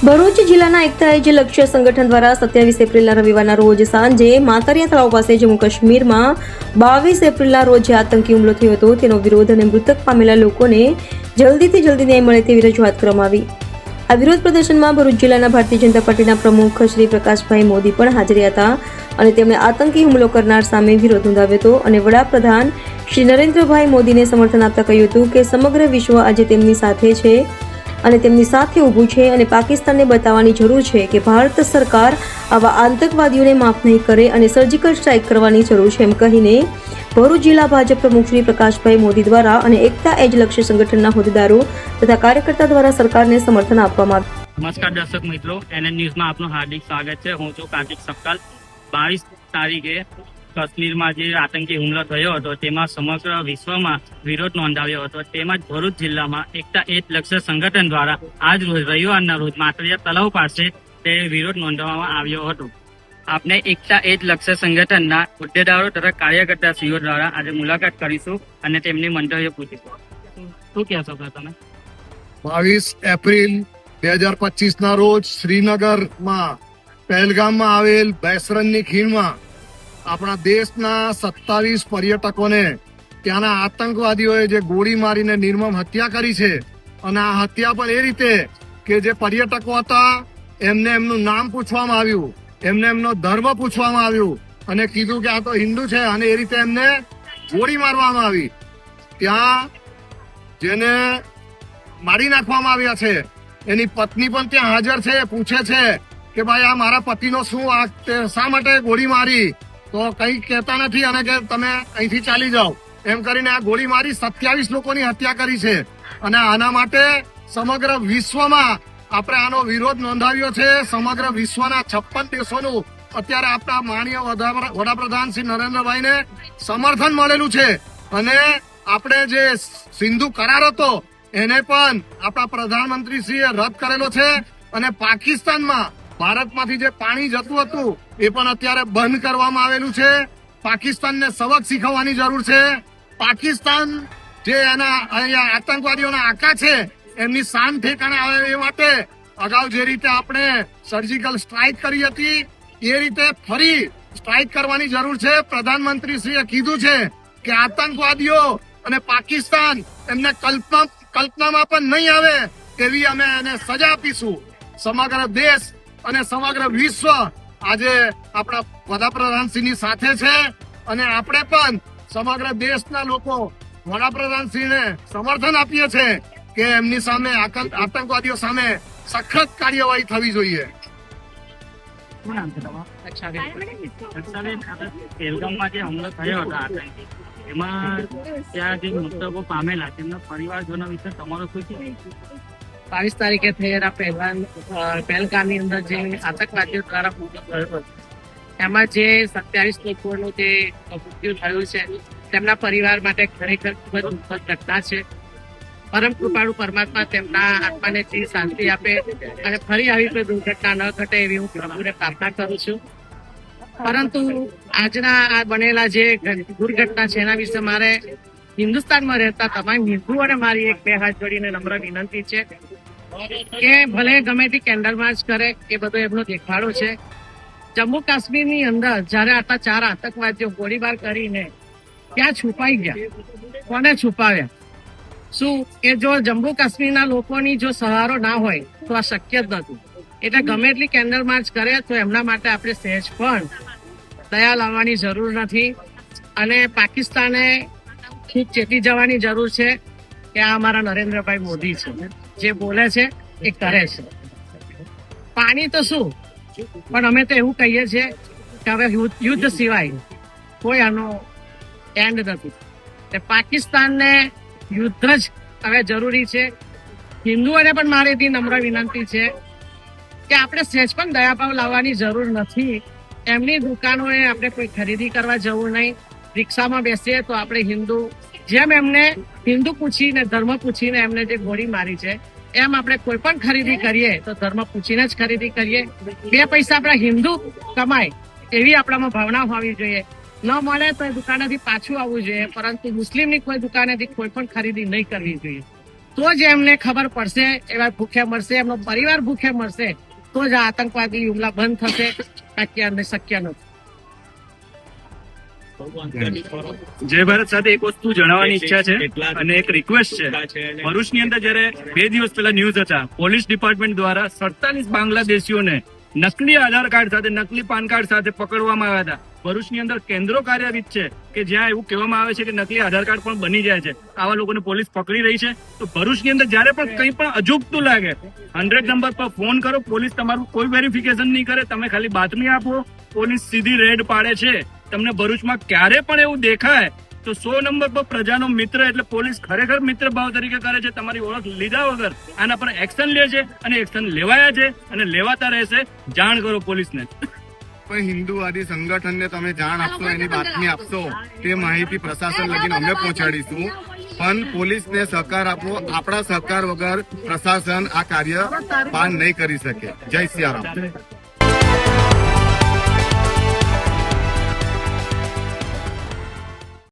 ભરૂચ જિલ્લાના એકતા એજ લક્ષ્ય સંગઠન દ્વારા 27 એપ્રિલના રવિવારના રોજ સાંજે માતરિયા તળાવ પાસે જમ્મુ કાશ્મીરમાં 22 એપ્રિલના રોજ જે આતંકી હુમલો થયો હતો તેનો વિરોધ અને મૃતક પામેલા લોકોને જલ્દીથી જલ્દી ન્યાય મળે તેવી રજૂઆત કરવામાં આવી। આ વિરોધ પ્રદર્શનમાં ભરૂચ જિલ્લાના ભારતીય જનતા પાર્ટીના પ્રમુખ શ્રી પ્રકાશભાઈ મોદી પણ હાજર હતા અને તેમણે આતંકી હુમલો કરનાર સામે વિરોધ નોંધાવ્યો હતો અને વડાપ્રધાન શ્રી નરેન્દ્રભાઈ મોદીને સમર્થન આપતા કહ્યું હતું કે સમગ્ર વિશ્વ આજે તેમની સાથે છે અને તેમની સાથે ઊભું છે અને પાકિસ્તાનને બતાવવાની જરૂર છે કે ભારત સરકાર આવા આતંકવાદીઓને માફ નહીં કરે અને સર્જિકલ સ્ટ્રાઇક કરવાની જરૂર છે એમ કહીને ભરૂચ જિલ્લા ભાજપ પ્રમુખ શ્રી પ્રકાશભાઈ મોદી દ્વારા અને એકતા એજ લક્ષ્ય સંગઠનના હોદ્દેદારો તથા કાર્યકર્તા દ્વારા સરકારને સમર્થન આપવામાં આવ્યું। નમસ્કાર દર્શક મિત્રો, એનએન ન્યૂઝમાં આપનું હાર્દિક સ્વાગત છે। હું છું કાર્તિક સપકાલ। 22 તારીખે કાશ્મીરમાં જે આતંકી હુમલો થયો હતો તેમાં સમગ્ર વિશ્વમાં વિરોધ નોંધાવ્યો હતો। તેમજ ભરૂચ જિલ્લામાં એકતા એજ લક્ષ્ય સંગઠન દ્વારા આજ રોજ રવિવારના રોજ માતરિયા તળાવ પાસે તે વિરોધ નોંધવામાં આવ્યો હતો। આપણે એકતા એજ લક્ષ્ય સંગઠનના હોદ્દેદારો તથા કાર્યકર્તાશ્રીઓ દ્વારા આજે મુલાકાત કરીશું અને તેમની મંતવ્ય પૂછીશું। શું કહેશો તમે? 22 એપ્રિલ 2025 ના રોજ શ્રીનગરમાં પહેલગામમાં આવેલ બેસરનની ખીણમાં આપણા દેશના 27 પર્યટકોને ત્યાંના આતંકવાદીઓએ જે ગોળી મારીને નિર્મમ હત્યા કરી છે અને આ હત્યા પણ એ રીતે કે જે પર્યટકો હતા એમને એમનું નામ પૂછવામાં આવ્યું, એમને એમનો ધર્મ પૂછવામાં આવ્યું અને કીધું કે આ તો હિન્દુ છે અને એ રીતે એમને ગોળી મારવામાં આવી। ત્યાં જેને મારી નાખવામાં આવ્યા છે એની પત્ની પણ ત્યાં હાજર છે, પૂછે છે કે ભાઈ આ મારા પતિનો શું શા માટે ગોળી મારી, તો કઈ કહેતા નથી અને કે તમે અહીંથી ચાલી જાઓ એમ કરીને આ ગોળી મારી 27 લોકોની હત્યા કરી છે અને આના માટે સમગ્ર વિશ્વમાં આપણે આનો વિરોધ નોંધાવ્યો છે। સમગ્ર વિશ્વના 56 દેશોનું અત્યારે આપણા માનનીય વડાપ્રધાન શ્રી નરેન્દ્રભાઈને સમર્થન મળેલું છે અને આપણે જે સિંધુ કરાર હતો એને પણ આપણા પ્રધાનમંત્રીશ્રીએ રદ કરેલો છે અને પાકિસ્તાનમાં ભારતમાંથી જે પાણી જતું હતું એ પણ અત્યારે બંધ કરવામાં આવેલું છે। પાકિસ્તાનને સબક શીખવવાની જરૂર છે। પાકિસ્તાન જે એના અહીંયા આતંકવાદીઓના આકા છે એમની શાન ઠેકાણે આવે એ માટે અગાઉ જે રીતે આપણે સર્જિકલ સ્ટ્રાઇક કરી હતી એ રીતે ફરી સ્ટ્રાઇક કરવાની જરૂર છે। પ્રધાનમંત્રીશ્રીએ કીધું છે કે આતંકવાદીઓ અને પાકિસ્તાન એમને કલ્પનામાં પણ નહીં આવે એવી અમે એને સજા આપીશું। સમગ્ર દેશ અને સમગ્ર વિશ્વ આજે આપણા વડાપ્રધાનશ્રીની સાથે છે અને આપણે પણ સમગ્ર દેશના લોકો વડાપ્રધાનશ્રીને સમર્થન આપીએ છીએ કે એમની સામે આતંકવાદીઓ સામે સખત કાર્યવાહી થવી જોઈએ। પહેલગામમાં જે હુમલો થયો હતો આતંકી, એમાં ત્યાં જે મૃતકો પામેલા તેમના પરિવારજનો વિશે તમારો શું છે? 22 તારીખે થયેલા પહેલગામની અંદર જે આતંકવાદીઓ દ્વારા હુમલો થયો હતો એમાં જે 27 લોકોનું જે મૃત્યુ થયું છે તેમના પરિવાર માટે ખરેખર ખૂબ જ દુઃખદ ઘટના છે। પરમ કૃપાળુ પરમાત્મા તેમના આત્માને ચીર શાંતિ આપે અને ફરી આવી કોઈ દુર્ઘટના ન ઘટે એવી હું પ્રભુને પ્રાર્થના કરું છું। પરંતુ આજના આ બનેલા જે દુર્ઘટના છે એના વિશે મારે હિન્દુસ્તાનમાં રહેતા તમામ હિન્દુઓને મારી એક બે હાથ જોડીને નમ્ર વિનંતી છે કે ભલે ગમે તે કેન્ડલ માર્ચ કરે એ બધો એમનો દેખાડો છે। જમ્મુ કાશ્મીરની અંદર જયારે આટલા 4 આતંકવાદીઓ ગોળીબાર કરીને ત્યાં છુપાઈ ગયા, કોને છુપાવ્યા? શું એ જો જમ્મુ કાશ્મીરના લોકોની જો સહારો ના હોય તો આ શક્ય જ નથી। એટલે ગમે એટલી કેન્ડલ માર્ચ કરે તો એમના માટે આપણે સહેજ પણ દયા લાવવાની જરૂર નથી અને પાકિસ્તાને ખૂબ ચેતી જવાની જરૂર છે કે આ અમારા નરેન્દ્રભાઈ મોદી છે, જે બોલે છે એ કરે છે। પાણી તો શું, પણ અમે તો એવું કહીએ છીએ કે હવે યુદ્ધ સિવાય કોઈ આનો એન્ડ નથી। પાકિસ્તાનને યુદ્ધ જ હવે જરૂરી છે। હિન્દુઓને પણ મારી નમ્ર વિનંતી છે કે આપણે સહેજ પણ દયાભાવ લાવવાની જરૂર નથી। એમની દુકાનોએ આપણે કોઈ ખરીદી કરવા જવું નહીં। રિક્ષામાં બેસીએ તો આપણે હિન્દુ, જેમ એમને હિન્દુ પૂછીને ધર્મ પૂછીને એમને જે ગોળી મારી છે એમ આપણે કોઈ પણ ખરીદી કરીએ તો ધર્મ પૂછીને જ ખરીદી કરીએ। 2 પૈસા આપણા હિન્દુ કમાય એવી આપણામાં ભાવના હોવી જોઈએ। ન મળે તો એ દુકાનેથી પાછું આવવું જોઈએ, પરંતુ મુસ્લિમની કોઈ દુકાનેથી કોઈ પણ ખરીદી નહીં કરવી જોઈએ। તો જ એમને ખબર પડશે, એવા ભૂખ્યા મળશે, એમનો પરિવાર ભૂખ્યા મળશે, તો જ આ આતંકવાદી હુમલા બંધ થશે. બાકી આ શક્ય નથી. જય ભારત સાથે એક વસ્તુ જણાવવાની ઈચ્છા છે અને એક રિક્વેસ્ટ છે. ભરૂચની અંદર જયારે 2 દિવસ પહેલા ન્યૂઝ હતા, પોલીસ ડિપાર્ટમેન્ટ દ્વારા 47 બાંગ્લાદેશીઓને નકલી આધાર કાર્ડ સાથે, નકલી પાન કાર્ડ સાથે પકડવામાં આવ્યા હતા. ભરૂચની અંદર કેન્દ્રો કાર્યરત છે કે જ્યાં એવું કહેવામાં આવે છે કે નકલી આધાર કાર્ડ પણ બની જાય છે. આવા લોકોને પોલીસ પકડી રહી છે. તો ભરૂચની અંદર જયારે પણ કંઈ પણ અજુગતું લાગે 100 નંબર પર ફોન કરો. પોલીસ તમારું કોઈ વેરિફિકેશન નહીં કરે, તમે ખાલી બાતમી આપો, પોલીસ સીધી રેડ પાડે છે. તમને ભરૂચમાં ક્યારે પણ એવું દેખાય તો 100 નંબર પર પ્રજાનો મિત્ર એટલે પોલીસ ખરેખર મિત્ર ભાવ તરીકે કરે છે. તમારી ઓળખ લીધા વગર આના પર એક્શન લે છે અને એક્શન લેવાયા છે અને લેવાતા રહેશે. જાણ કરો પોલીસને. કોઈ હિન્દુવાદી સંગઠનને તમે જાણ આપશો, એની બાતમી આપશો, તે માહિતી પ્રશાસન લગીને અમે પહોંચાડીશું. પણ પોલીસને સહકાર આપવો. આપણા સહકાર વગર પ્રશાસન આ કાર્ય પાર નહીં કરી શકે. જય સિયારામ.